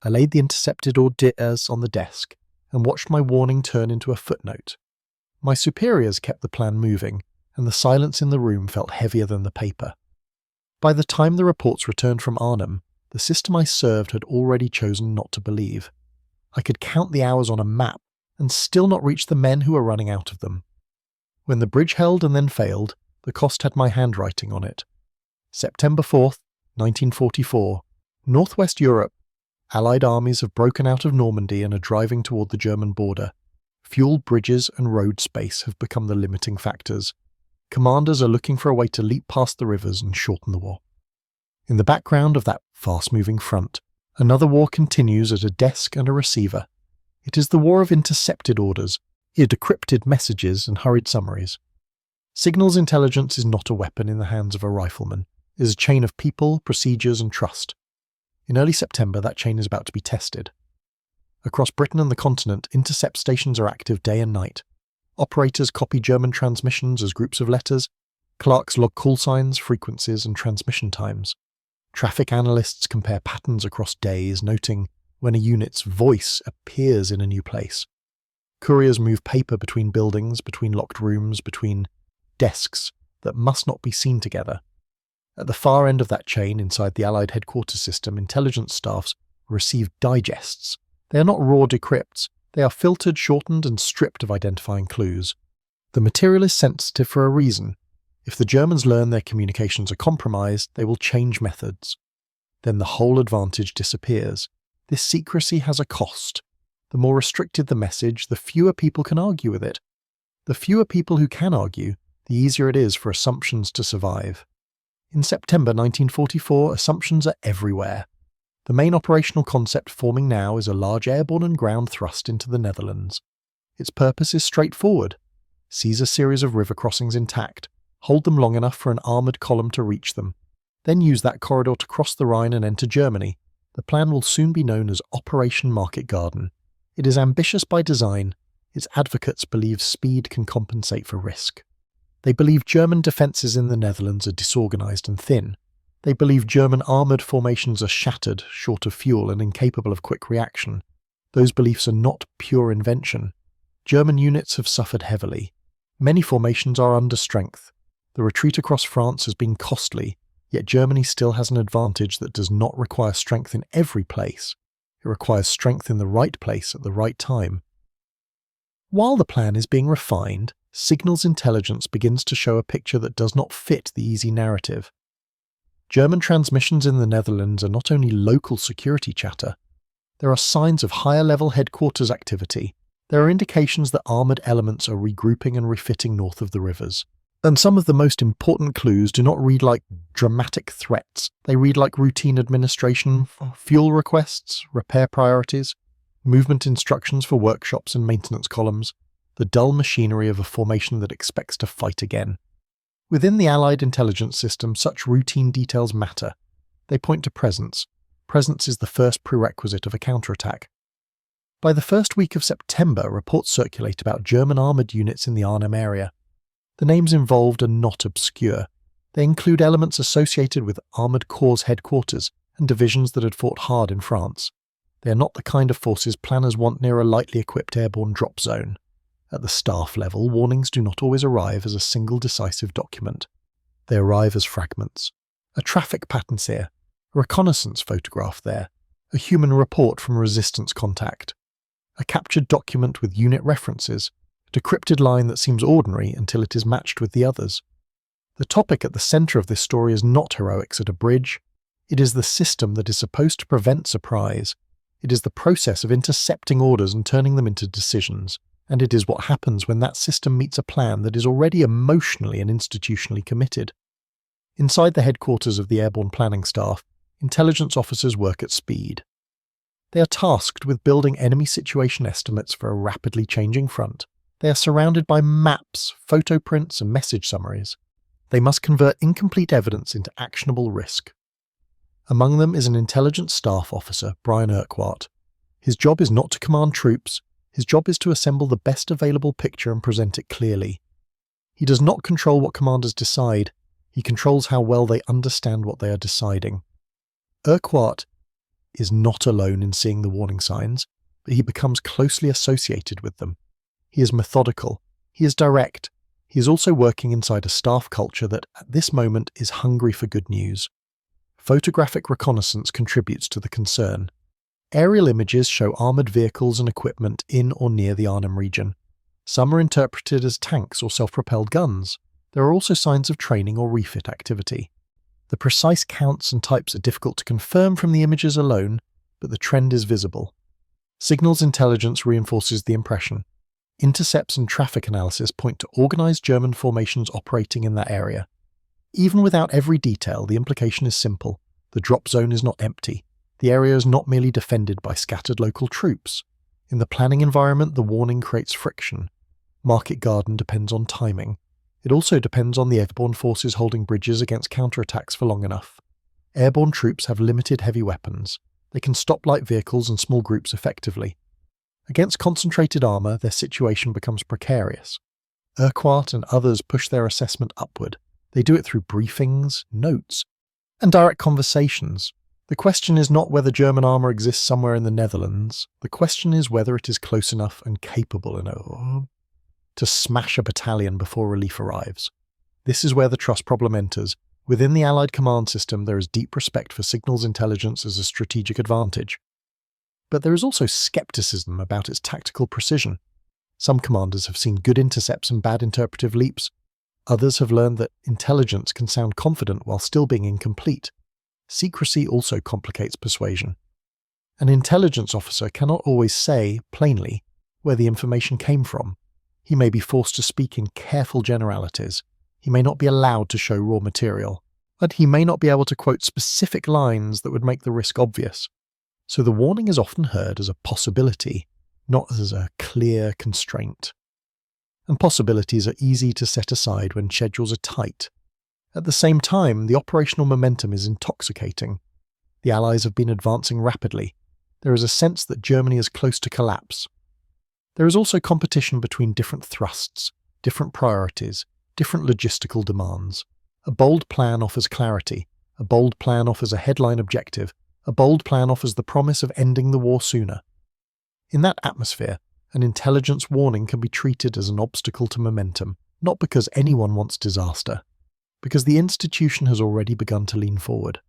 I laid the intercepted orders on the desk and watched my warning turn into a footnote. My superiors kept the plan moving, and the silence in the room felt heavier than the paper. By the time the reports returned from Arnhem, the system I served had already chosen not to believe. I could count the hours on a map and still not reach the men who were running out of them. When the bridge held and then failed, the cost had my handwriting on it. September 4th, 1944, Northwest Europe. Allied armies have broken out of Normandy and are driving toward the German border. Fuel, bridges and road space have become the limiting factors. Commanders are looking for a way to leap past the rivers and shorten the war. In the background of that fast-moving front, another war continues at a desk and a receiver. It is the war of intercepted orders, decrypted messages and hurried summaries. Signals intelligence is not a weapon in the hands of a rifleman. It is a chain of people, procedures and trust. In early September, that chain is about to be tested. Across Britain and the continent, intercept stations are active day and night. Operators copy German transmissions as groups of letters. Clerks log call signs, frequencies and transmission times. Traffic analysts compare patterns across days, noting when a unit's voice appears in a new place. Couriers move paper between buildings, between locked rooms, between desks that must not be seen together. At the far end of that chain, inside the Allied headquarters system, intelligence staffs receive digests. They are not raw decrypts. They are filtered, shortened, and stripped of identifying clues. The material is sensitive for a reason. If the Germans learn their communications are compromised, they will change methods. Then the whole advantage disappears. This secrecy has a cost. The more restricted the message, the fewer people can argue with it. The fewer people who can argue, the easier it is for assumptions to survive. In September 1944, assumptions are everywhere. The main operational concept forming now is a large airborne and ground thrust into the Netherlands. Its purpose is straightforward. Seize a series of river crossings intact, hold them long enough for an armoured column to reach them, then use that corridor to cross the Rhine and enter Germany. The plan will soon be known as Operation Market Garden. It is ambitious by design. Its advocates believe speed can compensate for risk. They believe German defences in the Netherlands are disorganised and thin. They believe German armoured formations are shattered, short of fuel and incapable of quick reaction. Those beliefs are not pure invention. German units have suffered heavily. Many formations are under strength. The retreat across France has been costly, yet Germany still has an advantage that does not require strength in every place. It requires strength in the right place at the right time. While the plan is being refined, signals intelligence begins to show a picture that does not fit the easy narrative. German transmissions in the Netherlands are not only local security chatter. There are signs of higher-level headquarters activity. There are indications that armoured elements are regrouping and refitting north of the rivers. And some of the most important clues do not read like dramatic threats. They read like routine administration, fuel requests, repair priorities, movement instructions for workshops and maintenance columns, the dull machinery of a formation that expects to fight again. Within the Allied intelligence system, such routine details matter. They point to presence. Presence is the first prerequisite of a counterattack. By the first week of September, reports circulate about German armoured units in the Arnhem area. The names involved are not obscure. They include elements associated with Armoured Corps headquarters and divisions that had fought hard in France. They are not the kind of forces planners want near a lightly equipped airborne drop zone. At the staff level, warnings do not always arrive as a single decisive document. They arrive as fragments. A traffic pattern here, a reconnaissance photograph there, a human report from a resistance contact, a captured document with unit references, a decrypted line that seems ordinary until it is matched with the others. The topic at the centre of this story is not heroics at a bridge. It is the system that is supposed to prevent surprise. It is the process of intercepting orders and turning them into decisions. And it is what happens when that system meets a plan that is already emotionally and institutionally committed. Inside the headquarters of the Airborne Planning Staff, intelligence officers work at speed. They are tasked with building enemy situation estimates for a rapidly changing front. They are surrounded by maps, photo prints, and message summaries. They must convert incomplete evidence into actionable risk. Among them is an intelligence staff officer, Brian Urquhart. His job is not to command troops. His job is to assemble the best available picture and present it clearly. He does not control what commanders decide. He controls how well they understand what they are deciding. Urquhart is not alone in seeing the warning signs, but he becomes closely associated with them. He is methodical. He is direct. He is also working inside a staff culture that, at this moment, is hungry for good news. Photographic reconnaissance contributes to the concern. Aerial images show armoured vehicles and equipment in or near the Arnhem region. Some are interpreted as tanks or self-propelled guns. There are also signs of training or refit activity. The precise counts and types are difficult to confirm from the images alone, but the trend is visible. Signals intelligence reinforces the impression. Intercepts and traffic analysis point to organised German formations operating in that area. Even without every detail, the implication is simple. The drop zone is not empty. The area is not merely defended by scattered local troops. In the planning environment, the warning creates friction. Market Garden depends on timing. It also depends on the airborne forces holding bridges against counterattacks for long enough. Airborne troops have limited heavy weapons. They can stop light vehicles and small groups effectively. Against concentrated armour, their situation becomes precarious. Urquhart and others push their assessment upward. They do it through briefings, notes, and direct conversations. The question is not whether German armour exists somewhere in the Netherlands. The question is whether it is close enough and capable enough to smash a battalion before relief arrives. This is where the trust problem enters. Within the Allied command system, there is deep respect for signals intelligence as a strategic advantage. But there is also skepticism about its tactical precision. Some commanders have seen good intercepts and bad interpretive leaps. Others have learned that intelligence can sound confident while still being incomplete. Secrecy also complicates persuasion. An intelligence officer cannot always say, plainly, where the information came from. He may be forced to speak in careful generalities. He may not be allowed to show raw material. But he may not be able to quote specific lines that would make the risk obvious. So the warning is often heard as a possibility, not as a clear constraint. And possibilities are easy to set aside when schedules are tight. At the same time, the operational momentum is intoxicating. The Allies have been advancing rapidly. There is a sense that Germany is close to collapse. There is also competition between different thrusts, different priorities, different logistical demands. A bold plan offers clarity. A bold plan offers a headline objective. A bold plan offers the promise of ending the war sooner. In that atmosphere, an intelligence warning can be treated as an obstacle to momentum, not because anyone wants disaster, because the institution has already begun to lean forward.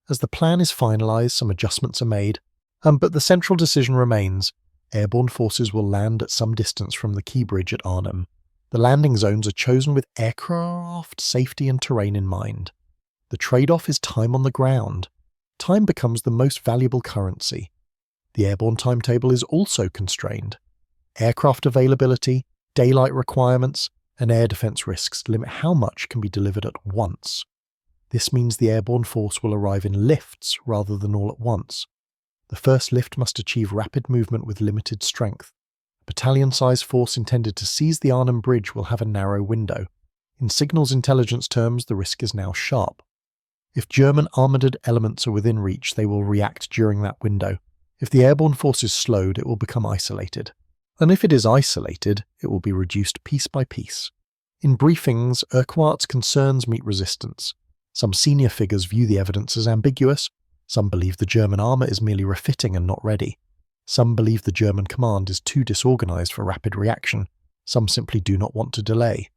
As the plan is finalised, some adjustments are made, but the central decision remains. Airborne forces will land at some distance from the key bridge at Arnhem. The landing zones are chosen with aircraft safety and terrain in mind. The trade-off is time on the ground. Time becomes the most valuable currency. The airborne timetable is also constrained. Aircraft availability, daylight requirements, and air defence risks limit how much can be delivered at once. This means the airborne force will arrive in lifts rather than all at once. The first lift must achieve rapid movement with limited strength. A battalion-sized force intended to seize the Arnhem Bridge will have a narrow window. In signals intelligence terms, the risk is now sharp. If German armoured elements are within reach, they will react during that window. If the airborne force is slowed, it will become isolated. And if it is isolated, it will be reduced piece by piece. In briefings, Urquhart's concerns meet resistance. Some senior figures view the evidence as ambiguous. Some believe the German armour is merely refitting and not ready. Some believe the German command is too disorganised for rapid reaction. Some simply do not want to delay.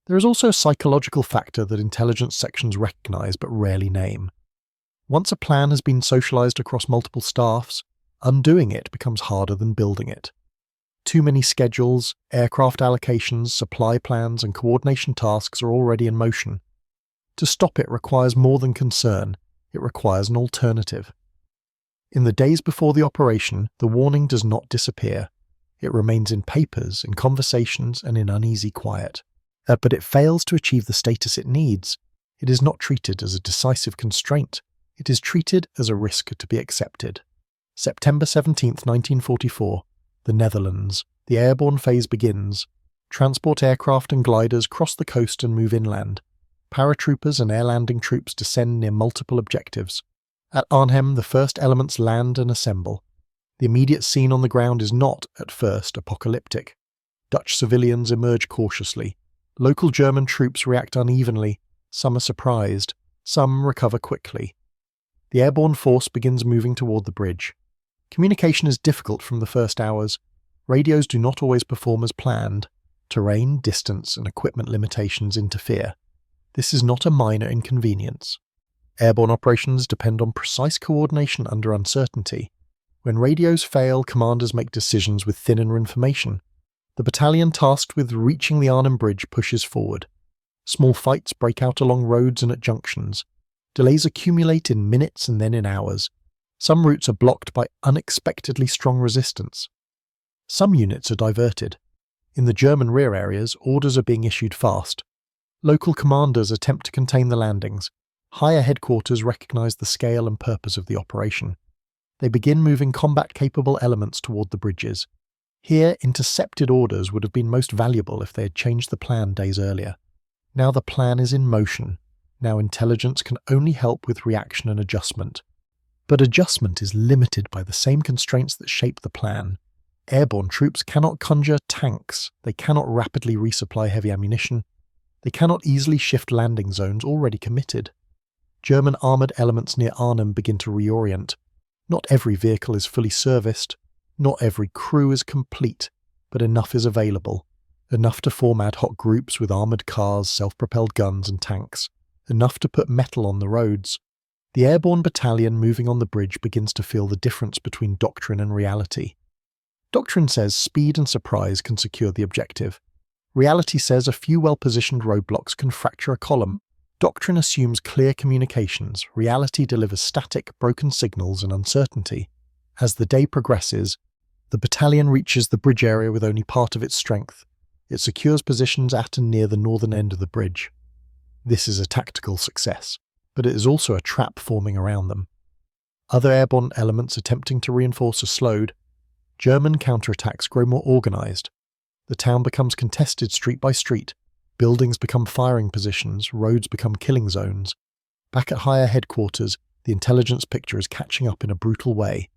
There is also a psychological factor that intelligence sections recognise but rarely name. Once a plan has been socialised across multiple staffs, undoing it becomes harder than building it. Too many schedules, aircraft allocations, supply plans and coordination tasks are already in motion. To stop it requires more than concern, it requires an alternative. In the days before the operation, the warning does not disappear. It remains in papers, in conversations and in uneasy quiet. But it fails to achieve the status it needs. It is not treated as a decisive constraint. It is treated as a risk to be accepted. September 17, 1944. The Netherlands. The airborne phase begins. Transport aircraft and gliders cross the coast and move inland. Paratroopers and air landing troops descend near multiple objectives. At Arnhem, the first elements land and assemble. The immediate scene on the ground is not, at first, apocalyptic. Dutch civilians emerge cautiously. Local German troops react unevenly. Some are surprised. Some recover quickly. The airborne force begins moving toward the bridge. Communication is difficult from the first hours. Radios do not always perform as planned. Terrain, distance, and equipment limitations interfere. This is not a minor inconvenience. Airborne operations depend on precise coordination under uncertainty. When radios fail, commanders make decisions with thinner information. The battalion tasked with reaching the Arnhem Bridge pushes forward. Small fights break out along roads and at junctions. Delays accumulate in minutes and then in hours. Some routes are blocked by unexpectedly strong resistance. Some units are diverted. In the German rear areas, orders are being issued fast. Local commanders attempt to contain the landings. Higher headquarters recognize the scale and purpose of the operation. They begin moving combat-capable elements toward the bridges. Here, intercepted orders would have been most valuable if they had changed the plan days earlier. Now the plan is in motion. Now intelligence can only help with reaction and adjustment. But adjustment is limited by the same constraints that shape the plan. Airborne troops cannot conjure tanks, they cannot rapidly resupply heavy ammunition, they cannot easily shift landing zones already committed. German armoured elements near Arnhem begin to reorient. Not every vehicle is fully serviced, not every crew is complete, but enough is available. Enough to form ad hoc groups with armoured cars, self-propelled guns and tanks. Enough to put metal on the roads. The airborne battalion moving on the bridge begins to feel the difference between doctrine and reality. Doctrine says speed and surprise can secure the objective. Reality says a few well-positioned roadblocks can fracture a column. Doctrine assumes clear communications. Reality delivers static, broken signals and uncertainty. As the day progresses, the battalion reaches the bridge area with only part of its strength. It secures positions at and near the northern end of the bridge. This is a tactical success, but it is also a trap forming around them. Other airborne elements attempting to reinforce are slowed. German counterattacks grow more organized. The town becomes contested street by street. Buildings become firing positions, roads become killing zones. Back at higher headquarters, the intelligence picture is catching up in a brutal way.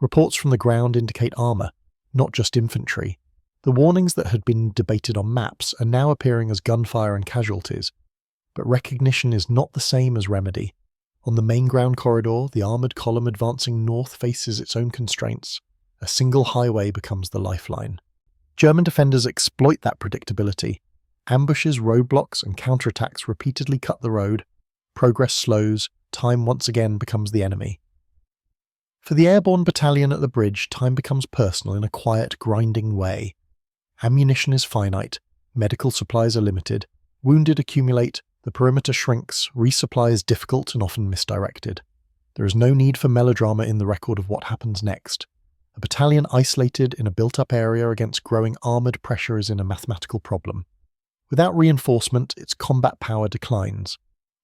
Reports from the ground indicate armor, not just infantry. The warnings that had been debated on maps are now appearing as gunfire and casualties. But recognition is not the same as remedy. On the main ground corridor, the armoured column advancing north faces its own constraints. A single highway becomes the lifeline. German defenders exploit that predictability. Ambushes, roadblocks, and counterattacks repeatedly cut the road. Progress slows. Time once again becomes the enemy. For the airborne battalion at the bridge, time becomes personal in a quiet, grinding way. Ammunition is finite. Medical supplies are limited. Wounded accumulate. The perimeter shrinks. Resupply is difficult and often misdirected. There is no need for melodrama in the record of what happens next. A battalion isolated in a built-up area against growing armoured pressure is in a mathematical problem. Without reinforcement, its combat power declines.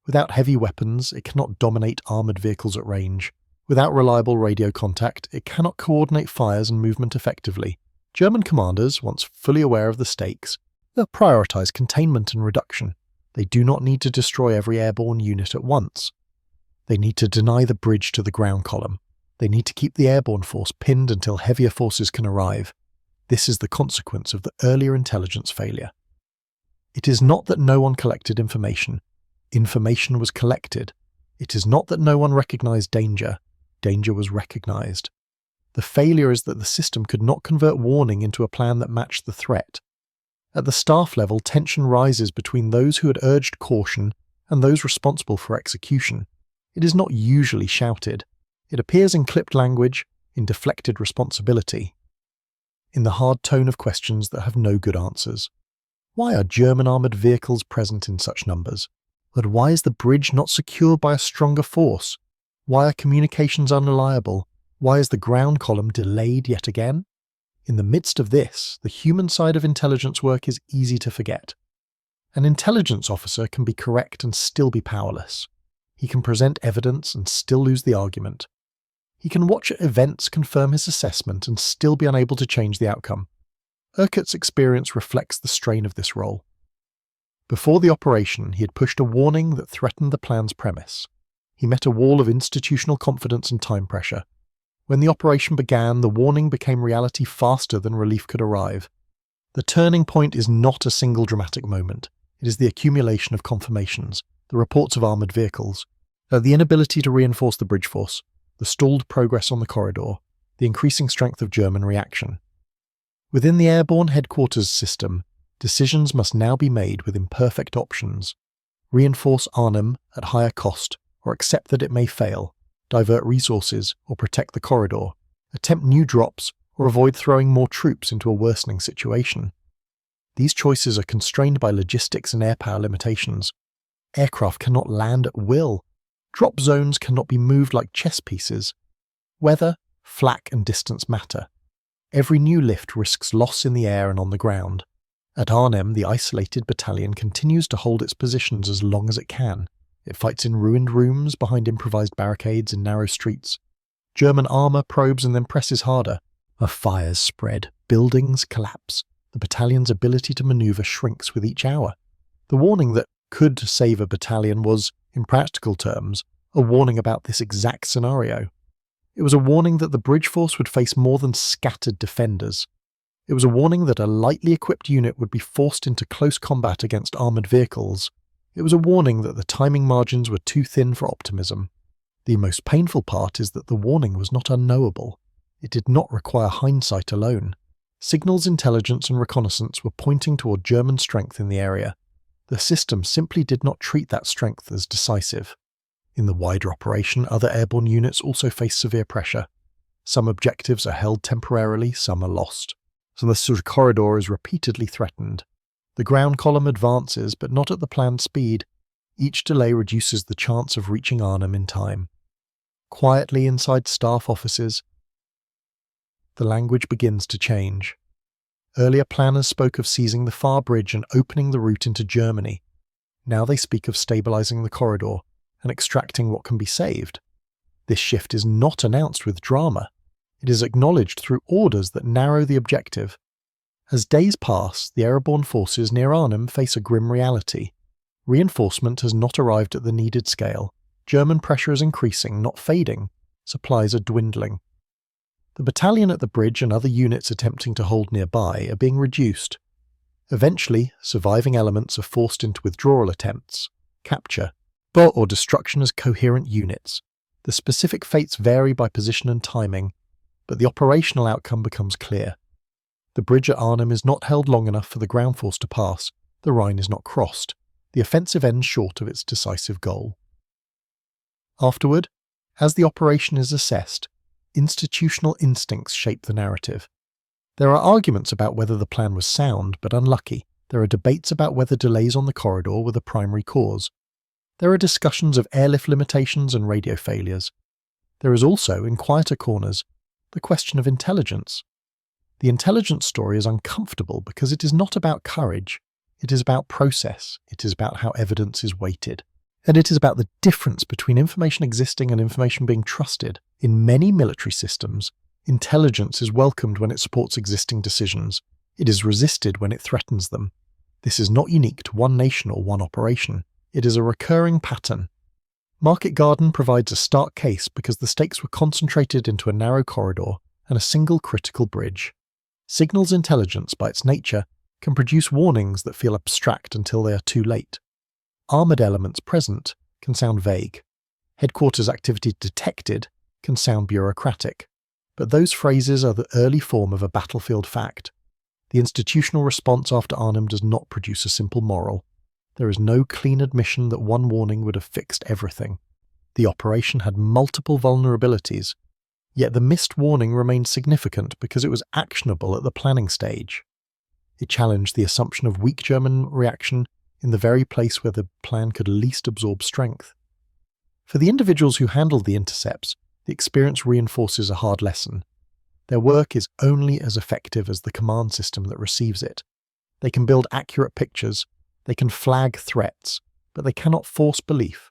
Without heavy weapons, it cannot dominate armoured vehicles at range. Without reliable radio contact, it cannot coordinate fires and movement effectively. German commanders, once fully aware of the stakes, will prioritise containment and reduction. They do not need to destroy every airborne unit at once. They need to deny the bridge to the ground column. They need to keep the airborne force pinned until heavier forces can arrive. This is the consequence of the earlier intelligence failure. It is not that no one collected information. Information was collected. It is not that no one recognized danger. Danger was recognized. The failure is that the system could not convert warning into a plan that matched the threat. At the staff level, tension rises between those who had urged caution and those responsible for execution. It is not usually shouted. It appears in clipped language, in deflected responsibility, in the hard tone of questions that have no good answers. Why are German armoured vehicles present in such numbers? But why is the bridge not secured by a stronger force? Why are communications unreliable? Why is the ground column delayed yet again? In the midst of this, the human side of intelligence work is easy to forget. An intelligence officer can be correct and still be powerless. He can present evidence and still lose the argument. He can watch events confirm his assessment and still be unable to change the outcome. Urquhart's experience reflects the strain of this role. Before the operation, he had pushed a warning that threatened the plan's premise. He met a wall of institutional confidence and time pressure. When the operation began, the warning became reality faster than relief could arrive. The turning point is not a single dramatic moment. It is the accumulation of confirmations, the reports of armoured vehicles, The inability to reinforce the bridge force, the stalled progress on the corridor, the increasing strength of German reaction. Within the airborne headquarters system, decisions must now be made with imperfect options. Reinforce Arnhem at higher cost, or accept that it may fail, divert resources or protect the corridor, attempt new drops or avoid throwing more troops into a worsening situation. These choices are constrained by logistics and air power limitations. Aircraft cannot land at will. Drop zones cannot be moved like chess pieces. Weather, flak and distance matter. Every new lift risks loss in the air and on the ground. At Arnhem, the isolated battalion continues to hold its positions as long as it can. It fights in ruined rooms, behind improvised barricades in narrow streets. German armour probes and then presses harder. Fires spread, buildings collapse. The battalion's ability to manoeuvre shrinks with each hour. The warning that could save a battalion was, in practical terms, a warning about this exact scenario. It was a warning that the bridge force would face more than scattered defenders. It was a warning that a lightly equipped unit would be forced into close combat against armoured vehicles. It was a warning that the timing margins were too thin for optimism. The most painful part is that the warning was not unknowable. It did not require hindsight alone. Signals intelligence and reconnaissance were pointing toward German strength in the area. The system simply did not treat that strength as decisive. In the wider operation, other airborne units also face severe pressure. Some objectives are held temporarily, some are lost. So the corridor is repeatedly threatened. The ground column advances, but not at the planned speed. Each delay reduces the chance of reaching Arnhem in time. Quietly inside staff offices, the language begins to change. Earlier planners spoke of seizing the far bridge and opening the route into Germany. Now they speak of stabilizing the corridor and extracting what can be saved. This shift is not announced with drama. It is acknowledged through orders that narrow the objective. As days pass, the airborne forces near Arnhem face a grim reality. Reinforcement has not arrived at the needed scale. German pressure is increasing, not fading. Supplies are dwindling. The battalion at the bridge and other units attempting to hold nearby are being reduced. Eventually, surviving elements are forced into withdrawal attempts, capture, or destruction as coherent units. The specific fates vary by position and timing, but the operational outcome becomes clear. The bridge at Arnhem is not held long enough for the ground force to pass. The Rhine is not crossed. The offensive ends short of its decisive goal. Afterward, as the operation is assessed, institutional instincts shape the narrative. There are arguments about whether the plan was sound but unlucky. There are debates about whether delays on the corridor were the primary cause. There are discussions of airlift limitations and radio failures. There is also, in quieter corners, the question of intelligence. The intelligence story is uncomfortable because it is not about courage. It is about process. It is about how evidence is weighted. And it is about the difference between information existing and information being trusted. In many military systems, intelligence is welcomed when it supports existing decisions. It is resisted when it threatens them. This is not unique to one nation or one operation. It is a recurring pattern. Market Garden provides a stark case because the stakes were concentrated into a narrow corridor and a single critical bridge. Signals intelligence, by its nature, can produce warnings that feel abstract until they are too late. Armoured elements present can sound vague. Headquarters activity detected can sound bureaucratic. But those phrases are the early form of a battlefield fact. The institutional response after Arnhem does not produce a simple moral. There is no clean admission that one warning would have fixed everything. The operation had multiple vulnerabilities, yet the missed warning remained significant because it was actionable at the planning stage. It challenged the assumption of weak German reaction in the very place where the plan could least absorb strength. For the individuals who handled the intercepts, the experience reinforces a hard lesson. Their work is only as effective as the command system that receives it. They can build accurate pictures, they can flag threats, but they cannot force belief.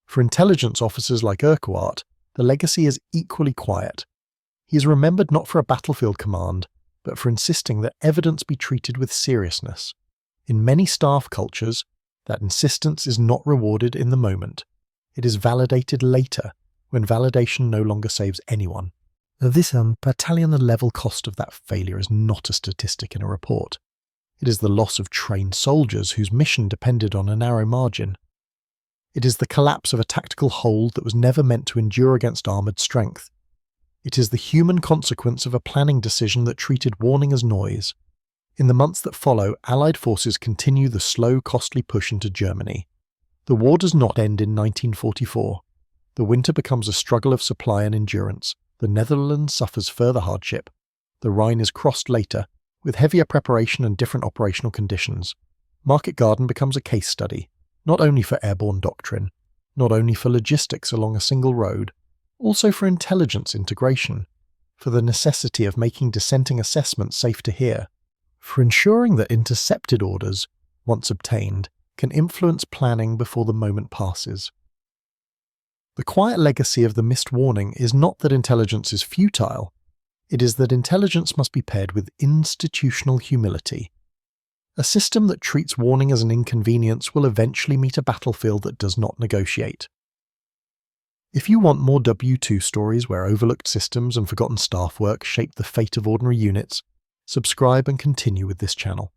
For intelligence officers like Urquhart, the legacy is equally quiet. He is remembered not for a battlefield command, but for insisting that evidence be treated with seriousness. In many staff cultures, that insistence is not rewarded in the moment. It is validated later, when validation no longer saves anyone. This battalion-level cost of that failure is not a statistic in a report. It is the loss of trained soldiers whose mission depended on a narrow margin. It is the collapse of a tactical hold that was never meant to endure against armoured strength. It is the human consequence of a planning decision that treated warning as noise. In the months that follow, Allied forces continue the slow, costly push into Germany. The war does not end in 1944. The winter becomes a struggle of supply and endurance. The Netherlands suffers further hardship. The Rhine is crossed later, with heavier preparation and different operational conditions. Market Garden becomes a case study, not only for airborne doctrine, not only for logistics along a single road, also for intelligence integration, for the necessity of making dissenting assessments safe to hear, for ensuring that intercepted orders, once obtained, can influence planning before the moment passes. The quiet legacy of the missed warning is not that intelligence is futile, it is that intelligence must be paired with institutional humility. A system that treats warning as an inconvenience will eventually meet a battlefield that does not negotiate. If you want more W2 stories where overlooked systems and forgotten staff work shape the fate of ordinary units, subscribe and continue with this channel.